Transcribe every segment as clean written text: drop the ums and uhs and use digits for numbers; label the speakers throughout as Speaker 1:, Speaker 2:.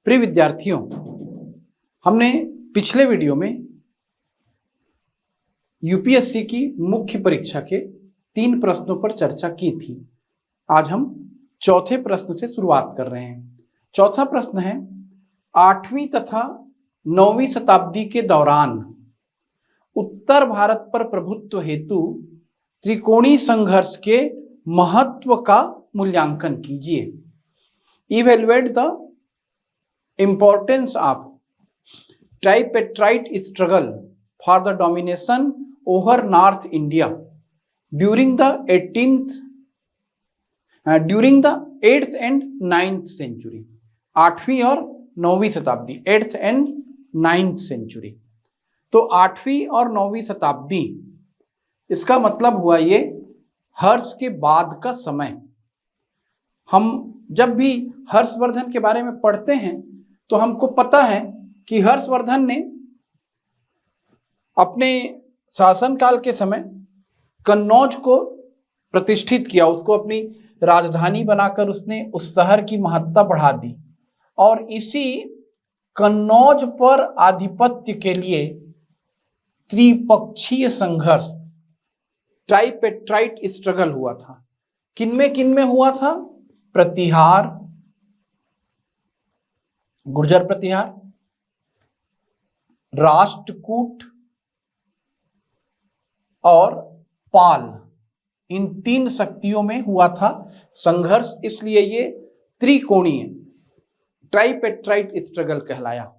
Speaker 1: प्रिय विद्यार्थियों, हमने पिछले वीडियो में यूपीएससी की मुख्य परीक्षा के 3 प्रश्नों पर चर्चा की थी। आज हम चौथे प्रश्न से शुरुआत कर रहे हैं। चौथा प्रश्न है, 8वीं तथा 9वीं शताब्दी के दौरान उत्तर भारत पर प्रभुत्व हेतु त्रिकोणीय संघर्ष के महत्व का मूल्यांकन कीजिए। Evaluate the importance of tripartite struggle for the domination over North India during the 8th and 9th century। 8वीं और 9वीं शताब्दी, 8th and 9th century। तो 8वीं और 9वीं शताब्दी, इसका मतलब हुआ ये हर्ष के बाद का समय। हम जब भी हर्षवर्धन के बारे में पढ़ते हैं तो हमको पता है कि हर्षवर्धन ने अपने शासनकाल के समय कन्नौज को प्रतिष्ठित किया, उसको अपनी राजधानी बनाकर उसने उस शहर की महत्ता बढ़ा दी और इसी कन्नौज पर आधिपत्य के लिए त्रिपक्षीय संघर्ष, ट्राइपेट्राइट स्ट्रगल हुआ था। किनमें हुआ था? प्रतिहार, गुर्जर प्रतिहार, राष्ट्रकूट और पाल, इन 3 शक्तियों में हुआ था संघर्ष, इसलिए ये त्रिकोणीय ट्राइपेट्राइट स्ट्रगल कहलाया।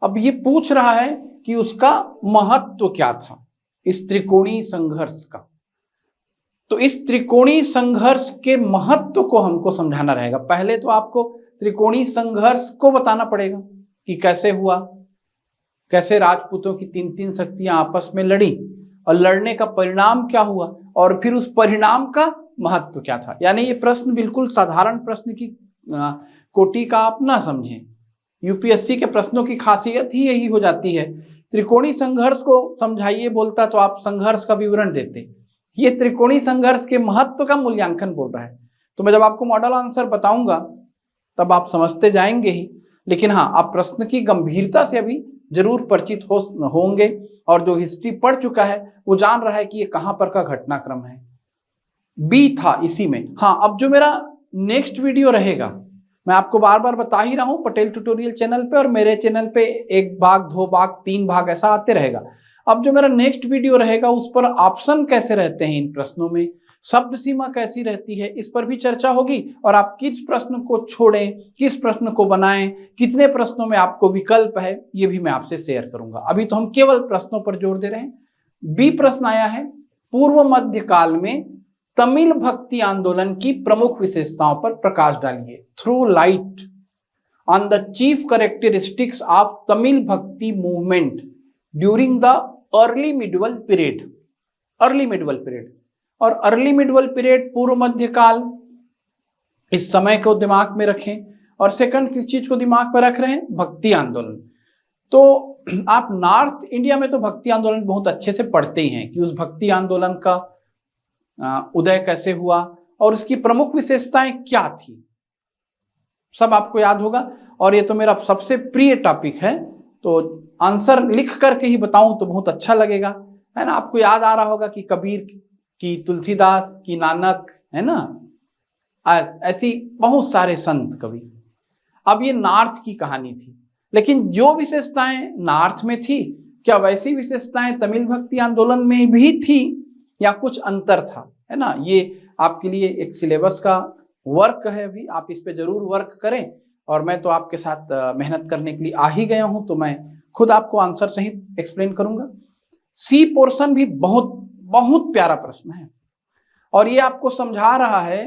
Speaker 1: अब ये पूछ रहा है कि उसका महत्व क्या था, इस त्रिकोणीय संघर्ष का। तो इस त्रिकोणीय संघर्ष के महत्व को हमको समझाना रहेगा। पहले तो आपको त्रिकोणीय संघर्ष को बताना पड़ेगा कि कैसे हुआ, कैसे राजपूतों की 3 शक्तियां आपस में लड़ी और लड़ने का परिणाम क्या हुआ और फिर उस परिणाम का महत्व क्या था। यानी ये प्रश्न बिल्कुल साधारण प्रश्न की कोटि का आप ना समझें। यूपीएससी के प्रश्नों की खासियत ही यही हो जाती है। त्रिकोणीय संघर्ष को समझाइए बोलता तो आप संघर्ष का विवरण देते। ये त्रिकोणीय संघर्ष के महत्व का मूल्यांकन बोल रहा है। तो मैं जब आपको मॉडल आंसर बताऊंगा तब आप समझते जाएंगे ही, लेकिन हाँ, आप प्रश्न की गंभीरता से अभी जरूर परिचित होंगे और जो हिस्ट्री पढ़ चुका है वो जान रहा है कि ये कहां पर का घटनाक्रम है। बी था इसी में। हाँ, अब जो मेरा नेक्स्ट वीडियो रहेगा, मैं आपको बार बार बता ही रहा हूं, पटेल ट्यूटोरियल चैनल पे और मेरे चैनल पे 1 भाग, 2 भाग, 3 भाग ऐसा आते रहेगा। अब जो मेरा नेक्स्ट वीडियो रहेगा उस पर ऑप्शन कैसे रहते हैं इन प्रश्नों में, शब्द सीमा कैसी रहती है, इस पर भी चर्चा होगी और आप किस प्रश्न को छोड़ें, किस प्रश्न को बनाएं, कितने प्रश्नों में आपको विकल्प है, ये भी मैं आपसे शेयर करूंगा। अभी तो हम केवल प्रश्नों पर जोर दे रहे हैं। बी प्रश्न आया है, पूर्व मध्य काल में तमिल भक्ति आंदोलन की प्रमुख विशेषताओं पर प्रकाश डालिए। Throw light on the chief characteristics of Tamil bhakti movement during the early medieval period. Early medieval period और अर्ली मिडवल पीरियड, पूर्व मध्य काल, इस समय को दिमाग में रखें। और सेकंड किस चीज को दिमाग में रख रहे हैं? भक्ति आंदोलन। तो आप नॉर्थ इंडिया में तो भक्ति आंदोलन बहुत अच्छे से पढ़ते ही हैं कि उस भक्ति आंदोलन का उदय कैसे हुआ और उसकी प्रमुख विशेषताएं क्या थी, सब आपको याद होगा। और ये तो मेरा सबसे प्रिय टॉपिक है, तो आंसर लिख करके ही बताऊं तो बहुत अच्छा लगेगा, है ना। आपको याद आ रहा होगा कि कबीर की, तुलसीदास की, नानक, है ना, ऐसी बहुत सारे संत कवि। अब ये नॉर्थ की कहानी थी, लेकिन जो विशेषताएं नॉर्थ में थी, क्या वैसी विशेषताएं तमिल भक्ति आंदोलन में भी थी या कुछ अंतर था, है ना। ये आपके लिए एक सिलेबस का वर्क है, अभी आप इस पे जरूर वर्क करें। और मैं तो आपके साथ मेहनत करने के लिए आ ही गया हूं, तो मैं खुद आपको आंसर सहित एक्सप्लेन करूंगा। सी पोर्शन भी बहुत बहुत प्यारा प्रश्न है और ये आपको समझा रहा है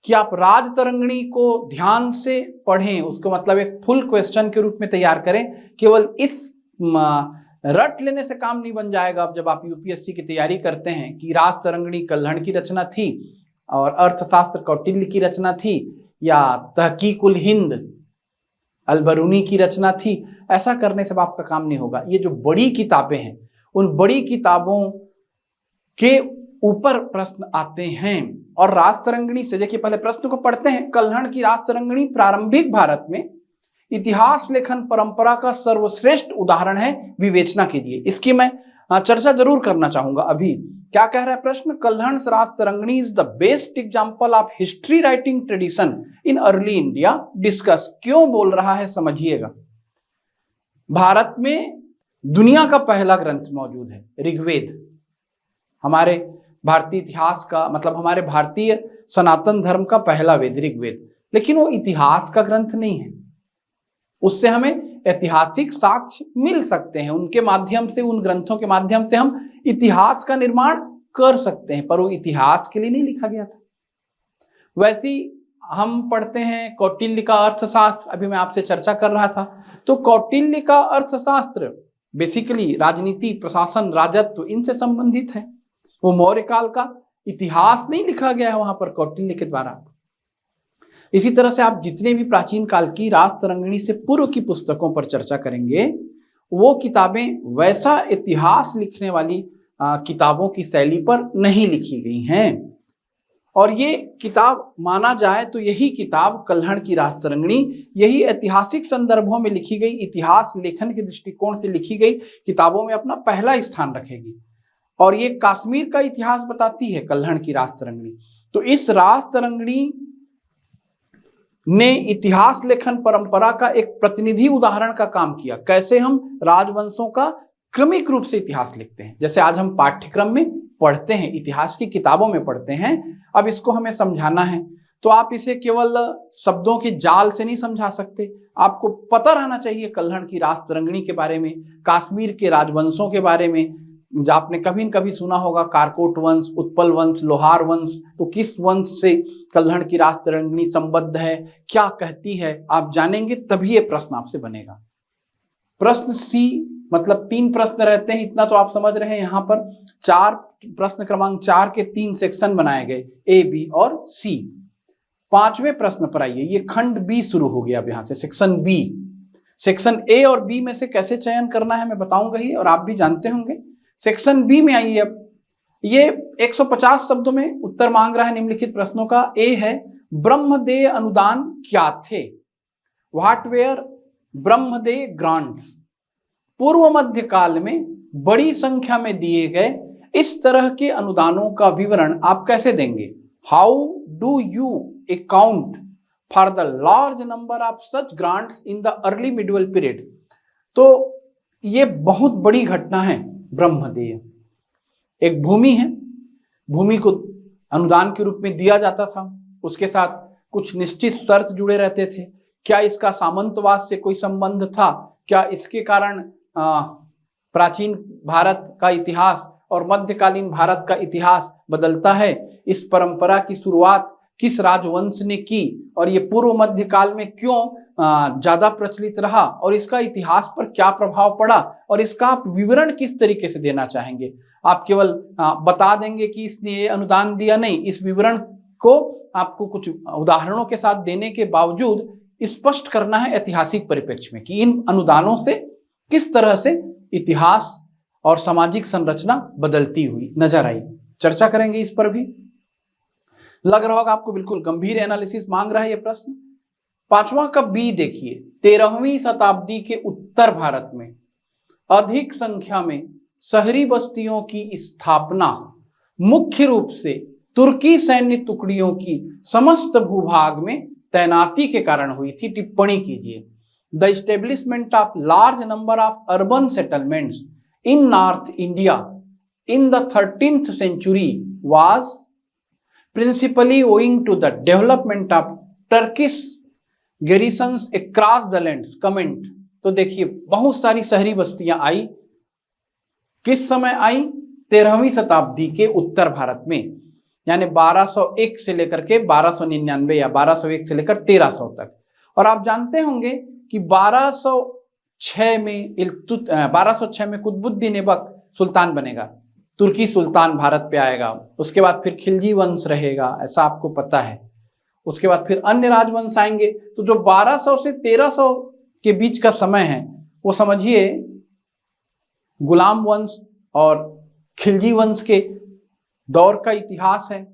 Speaker 1: कि आप राजतरंगिणी को ध्यान से पढ़ें, उसको मतलब एक फुल क्वेश्चन के रूप में तैयार करें। केवल इस रट लेने से काम नहीं बन जाएगा। अब जब आप यूपीएससी की तैयारी करते हैं कि राजतरंगिणी कल्हड़ की रचना थी और अर्थशास्त्र कौटिल्य की रचना थी या तहकीकुल हिंद अलबरूनी की रचना थी, ऐसा करने से आपका काम नहीं होगा। ये जो बड़ी किताबें हैं, उन बड़ी किताबों के ऊपर प्रश्न आते हैं। और राजतरंगिणी से देखिए, पहले प्रश्न को पढ़ते हैं। कल्हड़ की राजतरंगिणी प्रारंभिक भारत में इतिहास लेखन परंपरा का सर्वश्रेष्ठ उदाहरण है, विवेचना कीजिए। इसकी मैं चर्चा जरूर करना चाहूंगा। अभी क्या कह रहा है प्रश्न, Kalhana Rajatarangini is the best example of history writing tradition in early India, discuss. क्यों बोल रहा है समझिएगा। भारत में दुनिया का पहला ग्रंथ मौजूद है, ऋग्वेद। हमारे भारतीय इतिहास का मतलब हमारे भारतीय सनातन धर्म का पहला वेद ऋग्वेद, लेकिन वो इतिहास का ग्रंथ नहीं है। उससे हमें ऐतिहासिक साक्ष्य मिल सकते हैं, उनके माध्यम से, उन ग्रंथों के माध्यम से हम इतिहास का निर्माण कर सकते हैं, पर वो इतिहास के लिए नहीं लिखा गया था। वैसी हम पढ़ते हैं कौटिल्य का अर्थशास्त्र, अभी मैं आपसे चर्चा कर रहा था। तो कौटिल्य का अर्थशास्त्र बेसिकली राजनीति, प्रशासन, राजत्व इनसे संबंधित है। वो मौर्य काल का इतिहास नहीं लिखा गया है वहां पर कौटिल्य के द्वारा। इसी तरह से आप जितने भी प्राचीन काल की राजतरंगिणी से पूर्व की पुस्तकों पर चर्चा करेंगे, वो किताबें वैसा इतिहास लिखने वाली किताबों की शैली पर नहीं लिखी गई हैं। और ये किताब माना जाए तो यही किताब कल्हड़ की राजतरंगिणी, यही ऐतिहासिक संदर्भों में लिखी गई, इतिहास लेखन के दृष्टिकोण से लिखी गई किताबों में अपना पहला स्थान रखेगी। और ये कश्मीर का इतिहास बताती है कल्हड़ की राजतरंगिणी। तो इस राजतरंगिणी ने इतिहास लेखन परंपरा का एक प्रतिनिधि उदाहरण का काम किया। कैसे हम राजवंशों का क्रमिक रूप से इतिहास लिखते हैं, जैसे आज हम पाठ्यक्रम में पढ़ते हैं, इतिहास की किताबों में पढ़ते हैं। अब इसको हमें समझाना है तो आप इसे केवल शब्दों के जाल से नहीं समझा सकते। आपको पता रहना चाहिए कल्हड़ की राजतरंगिणी के बारे में, कश्मीर के राजवंशों के बारे में। आपने कभी न कभी सुना होगा कारकोट वंश, उत्पल वंश, लोहार वंश। तो किस वंश से कल्हड़ की राजतरंगिणी संबद्ध है, क्या कहती है, आप जानेंगे तभी ये प्रश्न आपसे बनेगा। प्रश्न सी मतलब 3 प्रश्न रहते हैं, इतना तो आप समझ रहे हैं। यहाँ पर 4 प्रश्न क्रमांक 4 के 3 सेक्शन बनाए गए, ए, बी और सी। 5वें प्रश्न पर आइए। ये खंड बी शुरू हो गया अब यहाँ से, सेक्शन बी। सेक्शन ए और बी में से कैसे चयन करना है मैं बताऊंगा ही, और आप भी जानते होंगे। सेक्शन बी में आइए। अब ये 150 शब्दों में उत्तर मांग रहा है निम्नलिखित प्रश्नों का। ए है, ब्रह्मदेय अनुदान क्या थे? What were brahmadeya grants? पूर्व मध्य काल में बड़ी संख्या में दिए गए इस तरह के अनुदानों का विवरण आप कैसे देंगे? How do you account for the large number of such grants in the early medieval period? तो ये बहुत बड़ी घटना है। ब्रह्मदेय एक भूमि है, भूमि को अनुदान के रूप में दिया जाता था, उसके साथ कुछ निश्चित शर्त जुड़े रहते थे। क्या इसका सामंतवाद से कोई संबंध था? क्या इसके कारण प्राचीन भारत का इतिहास और मध्यकालीन भारत का इतिहास बदलता है? इस परंपरा की शुरुआत किस राजवंश ने की और ये पूर्व मध्य काल में क्यों ज्यादा प्रचलित रहा, और इसका इतिहास पर क्या प्रभाव पड़ा, और इसका आप विवरण किस तरीके से देना चाहेंगे? आप केवल बता देंगे कि इसने ये अनुदान दिया, नहीं, इस विवरण को आपको कुछ उदाहरणों के साथ देने के बावजूद स्पष्ट करना है ऐतिहासिक परिप्रेक्ष्य में कि इन अनुदानों से किस तरह से इतिहास और सामाजिक संरचना बदलती हुई नजर आई। चर्चा करेंगे इस पर भी। लग रहा होगा आपको बिल्कुल गंभीर एनालिसिस मांग रहा है ये प्रश्न। 5वां का बी देखिए। 13वीं शताब्दी के उत्तर भारत में अधिक संख्या में शहरी बस्तियों की स्थापना मुख्य रूप से तुर्की सैन्य टुकड़ियों की समस्त भूभाग में तैनाती के कारण हुई थी। टिप्पणी कीजिए। The establishment of large number of urban settlements in north India in the 13th century was principally owing to the development of Turkish garrisons across the lands. Comment. तो देखिए बहुत सारी शहरी बस्तियां आई, किस समय आई? 13वीं शताब्दी के उत्तर भारत में, यानी 1201 से लेकर के 1299 या 1201 से लेकर 1300 तक। और आप जानते होंगे कि 1206 में कुतुबुद्दीन ऐबक सुल्तान बनेगा, तुर्की सुल्तान भारत पे आएगा। उसके बाद फिर खिलजी वंश रहेगा, ऐसा आपको पता है। उसके बाद फिर अन्य राजवंश आएंगे। तो जो 1200 से 1300 के बीच का समय है वो समझिए गुलाम वंश और खिलजी वंश के दौर का इतिहास है।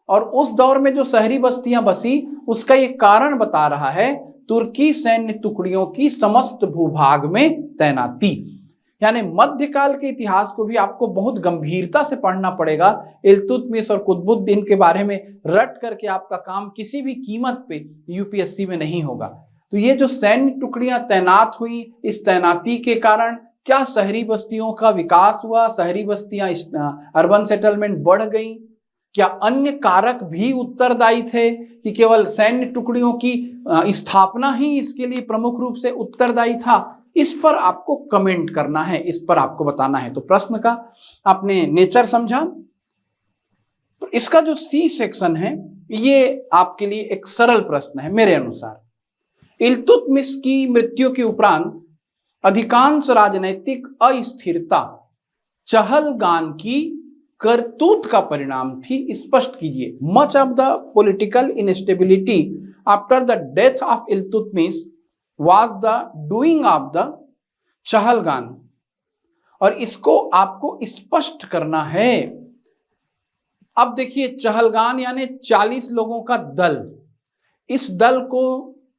Speaker 1: और उस दौर में जो शहरी बस्तियां बसी उसका ये कारण बता रहा है तुर्की सैन्य टुकड़ियों की समस्त भूभाग में तैनाती। यानी मध्यकाल के इतिहास को भी आपको बहुत गंभीरता से पढ़ना पड़ेगा। इल्तुतमिश और कुतुबुद्दीन के बारे में रट करके आपका काम किसी भी कीमत पे यूपीएससी में नहीं होगा। तो ये जो सैन्य टुकड़ियां तैनात हुई, इस तैनाती के कारण क्या शहरी बस्तियों का विकास हुआ, शहरी बस्तियां अर्बन सेटलमेंट बढ़ गई, क्या अन्य कारक भी उत्तरदायी थे कि केवल सैन्य टुकड़ियों की स्थापना ही इसके लिए प्रमुख रूप से उत्तरदायी था? इस पर आपको कमेंट करना है, इस पर आपको बताना है। तो प्रश्न का आपने नेचर समझा। इसका जो सी सेक्शन है ये आपके लिए एक सरल प्रश्न है मेरे अनुसार। इल्तुतमिश की मृत्यु के उपरांत अधिकांश राजनैतिक अस्थिरता चहलगान की करतूत का परिणाम थी, स्पष्ट कीजिए। Much of the political instability after the death of Iltutmish was the doing of the Chahalgani. और इसको आपको स्पष्ट करना है। अब देखिए, चहलगान यानी 40 लोगों का दल। इस दल को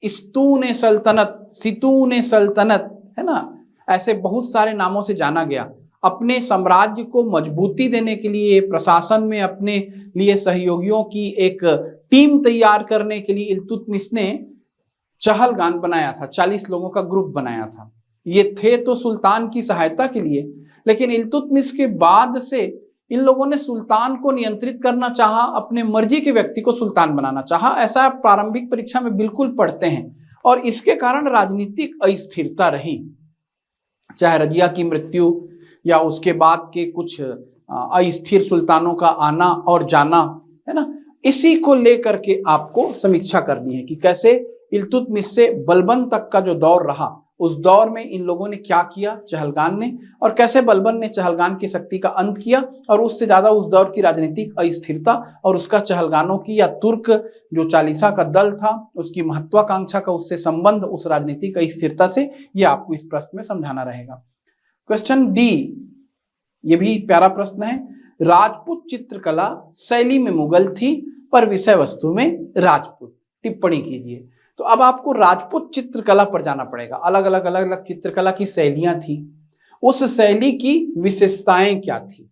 Speaker 1: स्तून सल्तनत, सितून सल्तनत, है ना, ऐसे बहुत सारे नामों से जाना गया। अपने साम्राज्य को मजबूती देने के लिए, प्रशासन में अपने लिए सहयोगियों की एक टीम तैयार करने के लिए इल्तुतमिश ने चहलगान बनाया था, 40 लोगों का ग्रुप बनाया था। ये थे तो सुल्तान की सहायता के लिए, लेकिन इल्तुतमिश के बाद से इन लोगों ने सुल्तान को नियंत्रित करना चाहा, अपने मर्जी के व्यक्ति को सुल्तान बनाना चाहा। ऐसा प्रारंभिक परीक्षा में बिल्कुल पढ़ते हैं। और इसके कारण राजनीतिक अस्थिरता रही, चाहे रजिया की मृत्यु या उसके बाद के कुछ अस्थिर सुल्तानों का आना और जाना, है ना। इसी को लेकर के आपको समीक्षा करनी है कि कैसे इल्तुतमिश से बलबन तक का जो दौर रहा, उस दौर में इन लोगों ने क्या किया, चहलगान ने, और कैसे बलबन ने चहलगान की शक्ति का अंत किया। और उससे ज्यादा उस दौर की राजनीतिक अस्थिरता और उसका चहलगानों की या तुर्क जो चालीसा का दल था उसकी महत्वाकांक्षा का उससे संबंध, उस राजनीतिक अस्थिरता से, ये आपको इस प्रश्न में समझाना रहेगा। क्वेश्चन डी, ये भी प्यारा प्रश्न है। राजपूत चित्रकला शैली में मुगल थी पर विषय वस्तु में राजपूत, टिप्पणी कीजिए। तो अब आपको राजपूत चित्रकला पर जाना पड़ेगा। अलग अलग चित्रकला की शैलियां थी, उस शैली की विशेषताएं क्या थी।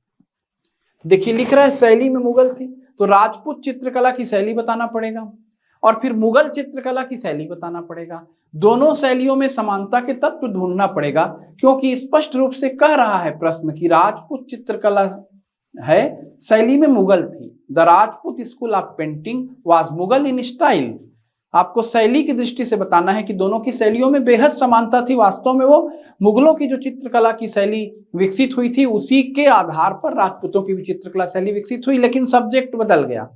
Speaker 1: देखिए लिख रहा है शैली में मुगल थी, तो राजपूत चित्रकला की शैली बताना पड़ेगा और फिर मुगल चित्रकला की शैली बताना पड़ेगा। दोनों शैलियों में समानता के तत्व ढूंढना पड़ेगा, क्योंकि स्पष्ट रूप से कह रहा है प्रश्न कि राजपूत चित्रकला है, शैली में मुगल थी। The Rajput school of painting was Mughal in style. आपको शैली की दृष्टि से बताना है कि दोनों की शैलियों में बेहद समानता थी। वास्तव में वो मुगलों की जो चित्रकला की शैली विकसित हुई थी, उसी के आधार पर राजपूतों की भी चित्रकला शैली विकसित हुई, लेकिन सब्जेक्ट बदल गया।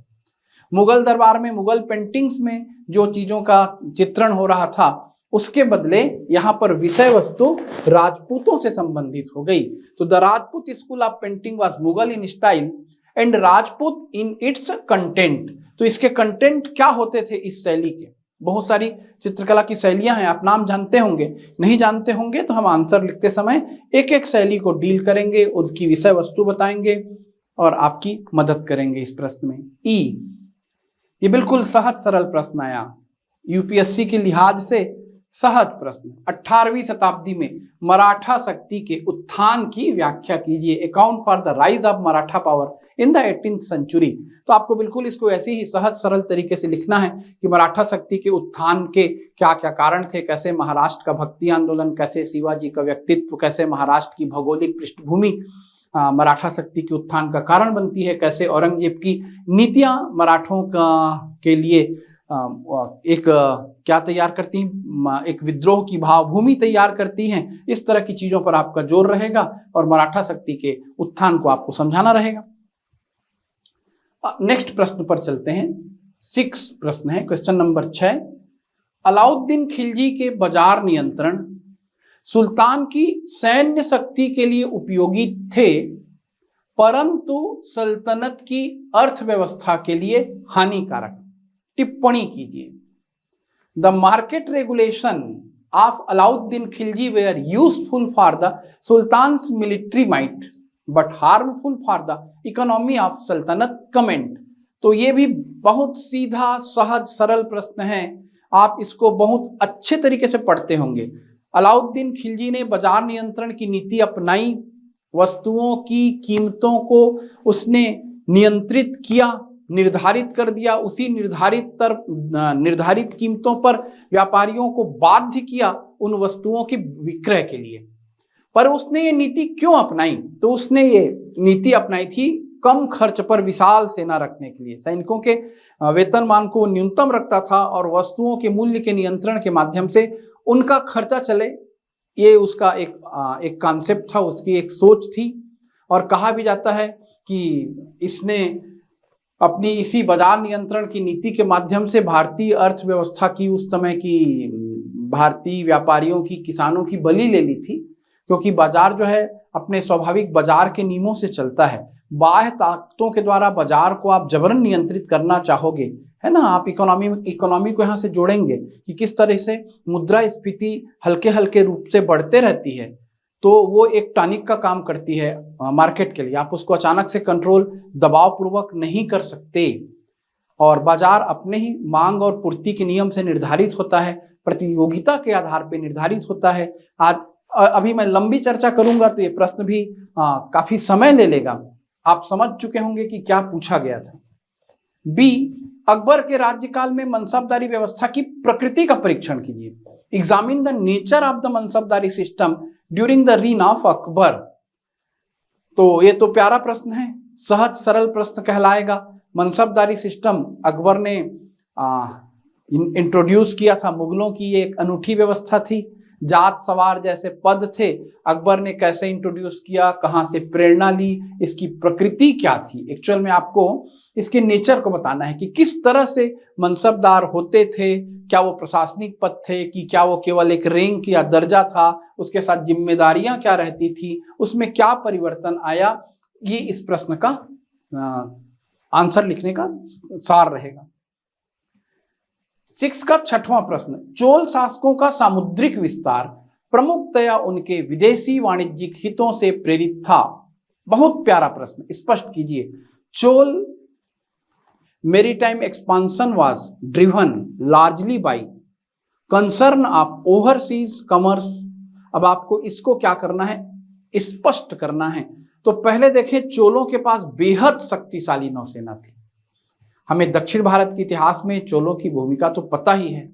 Speaker 1: मुगल दरबार में, मुगल पेंटिंग्स में जो चीजों का चित्रण हो रहा था, उसके बदले यहाँ पर विषय वस्तु राजपूतों से संबंधित हो गई। तो the Rajput school of painting was Mughal in style and Rajput in its content. तो इसके कंटेंट क्या होते थे इस शैली के? बहुत सारी चित्रकला की शैलियां हैं, आप नाम जानते होंगे, नहीं जानते होंगे तो हम आंसर लिखते समय एक एक शैली को डील करेंगे, उसकी विषय वस्तु बताएंगे और आपकी मदद करेंगे इस प्रश्न में। ई, ये बिल्कुल सहज सरल प्रश्न आया, यूपीएससी के लिहाज से सहज प्रश्न। 18वीं शताब्दी में मराठा शक्ति के उत्थान की व्याख्या कीजिए। Account for the rise of Maratha power in the 18th century. तो आपको बिल्कुल इसको ऐसे ही सहज सरल तरीके से लिखना है कि मराठा शक्ति के उत्थान के क्या क्या कारण थे, कैसे महाराष्ट्र का भक्ति आंदोलन, कैसे शिवाजी का व्यक्तित्व, कैसे महाराष्ट्र की भौगोलिक पृष्ठभूमि मराठा शक्ति के उत्थान का कारण बनती है, कैसे औरंगजेब की नीतियां मराठों के लिए एक क्या तैयार करती हैं, एक विद्रोह की भावभूमि तैयार करती हैं। इस तरह की चीजों पर आपका जोर रहेगा और मराठा शक्ति के उत्थान को आपको समझाना रहेगा। नेक्स्ट प्रश्न पर चलते हैं। 6 प्रश्न है, क्वेश्चन नंबर 6। अलाउद्दीन खिलजी के बाजार नियंत्रण सुल्तान की सैन्य शक्ति के लिए उपयोगी थे, परंतु सल्तनत की अर्थव्यवस्था के लिए हानिकारक। टिप्पणी कीजिए। The market regulation of Alauddin Khilji were useful for the sultans military might but harmful for the economy of Sultanate comment. तो ये भी बहुत सीधा सहज सरल प्रश्न है, आप इसको बहुत अच्छे तरीके से पढ़ते होंगे। अलाउद्दीन खिलजी ने बाजार नियंत्रण की नीति अपनाई, वस्तुओं की कीमतों को उसने नियंत्रित किया, निर्धारित कर दिया, उसी निर्धारित कीमतों पर व्यापारियों को बाध्य किया उन वस्तुओं के विक्रय के लिए। पर उसने ये नीति क्यों अपनाई? तो उसने ये नीति अपनाई थी कम खर्च पर विशाल सेना रखने के लिए। सैनिकों के वेतनमान को न्यूनतम रखता था और वस्तुओं के मूल्य के नियंत्रण के माध्यम से उनका खर्चा चले, ये उसका एक कॉन्सेप्ट था, उसकी एक सोच थी। और कहा भी जाता है कि इसने अपनी इसी बाजार नियंत्रण की नीति के माध्यम से भारतीय अर्थव्यवस्था की, उस समय की भारतीय व्यापारियों की, किसानों की बलि ले ली थी, क्योंकि बाजार जो है अपने स्वाभाविक बाजार के नियमों से चलता है। बाह्य ताकतों के द्वारा बाजार को आप जबरन नियंत्रित करना चाहोगे, है ना, आप इकोनॉमी को यहाँ से जोड़ेंगे कि किस तरह से मुद्रास्फीति हल्के हल्के रूप से बढ़ते रहती है, तो वो एक टॉनिक का काम करती है मार्केट के लिए। आप उसको अचानक से कंट्रोल दबाव पूर्वक नहीं कर सकते, और बाजार अपने ही मांग और पूर्ति के नियम से निर्धारित होता है, प्रतियोगिता के आधार पर निर्धारित होता है। आज अभी मैं लंबी चर्चा करूंगा तो ये प्रश्न भी काफी समय ले लेगा, आप समझ चुके होंगे कि क्या पूछा गया था। बी, अकबर के राज्यकाल में मनसबदारी व्यवस्था की प्रकृति का परीक्षण कीजिए। Examine the nature of the mansabdari system during the reign of Akbar. तो ये तो प्यारा प्रश्न है, सहज सरल प्रश्न कहलाएगा। मनसबदारी सिस्टम अकबर ने इंट्रोड्यूस किया था, मुगलों की ये एक अनूठी व्यवस्था थी। जात सवार जैसे पद थे, अकबर ने कैसे इंट्रोड्यूस किया, कहां से प्रेरणा ली, इसकी प्रकृति क्या थी। एक्चुअल में आपको इसके नेचर को बताना है कि किस तरह से मनसबदार होते थे, क्या वो प्रशासनिक पद थे कि क्या वो केवल एक रैंक या दर्जा था, उसके साथ जिम्मेदारियां क्या रहती थी, उसमें क्या परिवर्तन आया। ये इस प्रश्न का आंसर लिखने का सार रहेगा। 6 का 6वां प्रश्न, चोल शासकों का सामुद्रिक विस्तार प्रमुखतया उनके विदेशी वाणिज्यिक हितों से प्रेरित था। बहुत प्यारा प्रश्न, स्पष्ट कीजिए। Chola maritime expansion was driven largely by concern of overseas commerce. अब आपको इसको क्या करना है, स्पष्ट करना है। तो पहले देखें, चोलों के पास बेहद शक्तिशाली नौसेना थी। हमें दक्षिण भारत के इतिहास में चोलों की भूमिका तो पता ही है।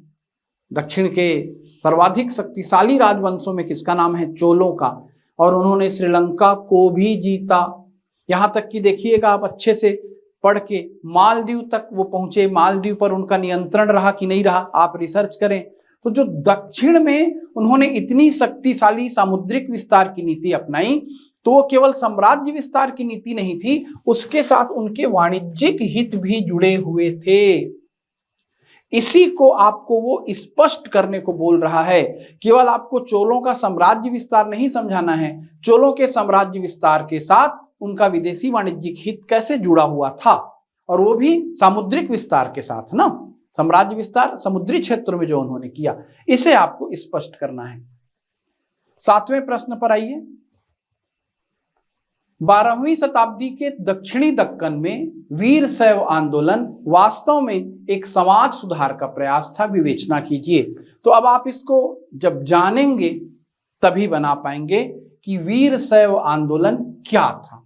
Speaker 1: दक्षिण के सर्वाधिक शक्तिशाली राजवंशों में किसका नाम है? चोलों का। और उन्होंने श्रीलंका को भी जीता, यहां तक कि देखिएगा आप अच्छे से पढ़ के मालदीव तक वो पहुंचे। मालदीव पर उनका नियंत्रण रहा कि नहीं रहा, आप रिसर्च करें। तो जो दक्षिण में उन्होंने इतनी शक्तिशाली सामुद्रिक विस्तार की नीति अपनाई, तो वो केवल साम्राज्य विस्तार की नीति नहीं थी, उसके साथ उनके वाणिज्यिक हित भी जुड़े हुए थे। इसी को आपको वो स्पष्ट करने को बोल रहा है। केवल आपको चोलों का साम्राज्य विस्तार नहीं समझाना है, चोलों के साम्राज्य विस्तार के साथ उनका विदेशी वाणिज्यिक हित कैसे जुड़ा हुआ था, और वो भी सामुद्रिक विस्तार के साथ ना। साम्राज्य विस्तार समुद्री क्षेत्र में जो उन्होंने किया, इसे आपको स्पष्ट करना है। 7वें प्रश्न पर आइए। 12वीं शताब्दी के दक्षिणी दक्कन में वीर शैव आंदोलन वास्तव में एक समाज सुधार का प्रयास था। विवेचना कीजिए। तो अब आप इसको जब जानेंगे तभी बना पाएंगे कि वीर शैव आंदोलन क्या था।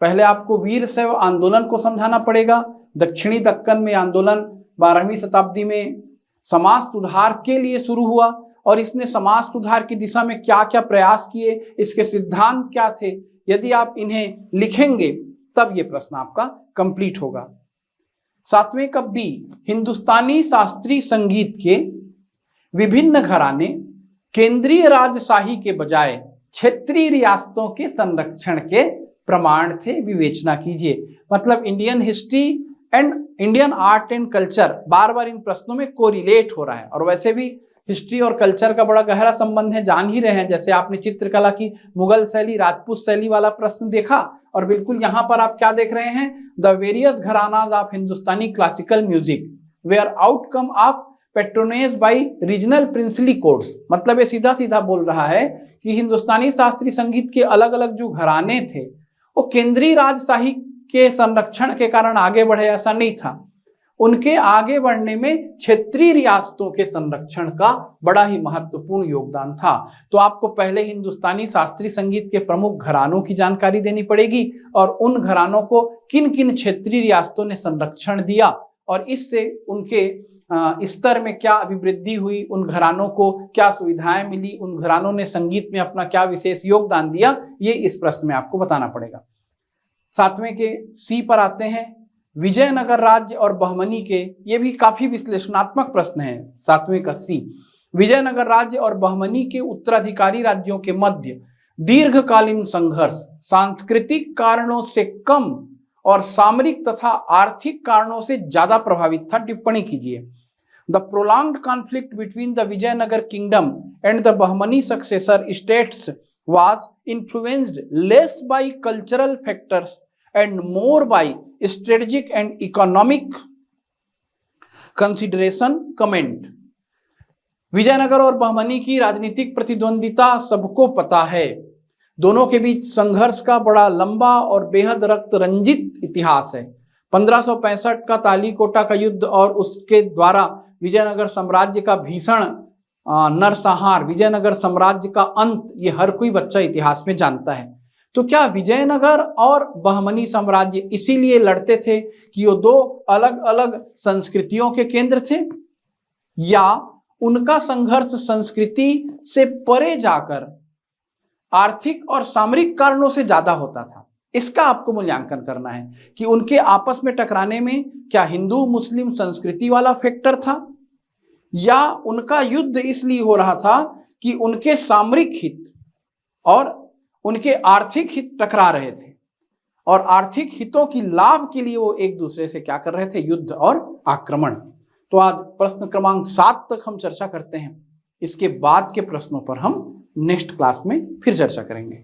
Speaker 1: पहले आपको वीर शैव आंदोलन को समझाना पड़ेगा। दक्षिणी दक्कन में आंदोलन 12वीं शताब्दी में समाज सुधार के लिए शुरू हुआ, और इसने समाज सुधार की दिशा में क्या क्या प्रयास किए, इसके सिद्धांत क्या थे, यदि आप इन्हें लिखेंगे तब ये प्रश्न आपका कंप्लीट होगा। 7वें का बी, हिंदुस्तानी शास्त्रीय संगीत के विभिन्न घराने केंद्रीय राजशाही के बजाय क्षेत्रीय रियासतों के संरक्षण के प्रमाण थे। विवेचना कीजिए। मतलब Indian history and Indian art and culture बार बार इन प्रश्नों में कोरिलेट हो रहा है, और वैसे भी हिस्ट्री और कल्चर का बड़ा गहरा संबंध है, जान ही रहे हैं। जैसे आपने चित्रकला की मुगल शैली, राजपूत शैली वाला प्रश्न देखा, और बिल्कुल यहाँ पर आप क्या देख रहे हैं, the various gharanas of Hindustani classical music were outcome of patronage by regional princely courts. मतलब ये सीधा सीधा बोल रहा है कि हिंदुस्तानी शास्त्रीय संगीत के अलग अलग जो घराने थे, वो केंद्रीय राजशाही के संरक्षण के कारण आगे बढ़े ऐसा नहीं था। उनके आगे बढ़ने में क्षेत्रीय रियासतों के संरक्षण का बड़ा ही महत्वपूर्ण योगदान था। तो आपको पहले हिंदुस्तानी शास्त्रीय संगीत के प्रमुख घरानों की जानकारी देनी पड़ेगी और उन घरानों को किन किन क्षेत्रीय रियासतों ने संरक्षण दिया और इससे उनके स्तर में क्या अभिवृद्धि हुई, उन घरानों को क्या सुविधाएं मिली, उन घरानों ने संगीत में अपना क्या विशेष योगदान दिया, ये इस प्रश्न में आपको बताना पड़ेगा। 7वें के सी पर आते हैं। विजयनगर राज्य और बहमनी के, ये भी काफी विश्लेषणात्मक प्रश्न है। 7वें का सी, विजयनगर राज्य और बहमनी के उत्तराधिकारी राज्यों के मध्य दीर्घकालीन संघर्ष सांस्कृतिक कारणों से कम और सामरिक तथा आर्थिक कारणों से ज्यादा प्रभावित था। टिप्पणी कीजिए। The prolonged conflict between the Vijayanagara kingdom and the Bahmani successor states was influenced less by cultural factors and more by strategic and economic consideration. Comment. Vijayanagara और बहमनी की राजनीतिक प्रतिद्वंदिता सबको पता है। दोनों के बीच संघर्ष का बड़ा लंबा और बेहद रक्त रंजित इतिहास है। 1565 का तालीकोटा का युद्ध और उसके द्वारा विजयनगर साम्राज्य का भीषण नरसंहार, विजयनगर साम्राज्य का अंत, ये हर कोई बच्चा इतिहास में जानता है। तो क्या विजयनगर और बहमनी साम्राज्य इसीलिए लड़ते थे कि वो दो अलग अलग संस्कृतियों के केंद्र थे, या उनका संघर्ष संस्कृति से परे जाकर आर्थिक और सामरिक कारणों से ज्यादा होता था? इसका आपको मूल्यांकन करना है कि उनके आपस में टकराने में क्या हिंदू मुस्लिम संस्कृति वाला फैक्टर था, या उनका युद्ध इसलिए हो रहा था कि उनके सामरिक हित और उनके आर्थिक हित टकरा रहे थे और आर्थिक हितों की लाभ के लिए वो एक दूसरे से क्या कर रहे थे, युद्ध और आक्रमण। तो आज प्रश्न क्रमांक 7 तक हम चर्चा करते हैं। इसके बाद के प्रश्नों पर हम नेक्स्ट क्लास में फिर चर्चा करेंगे।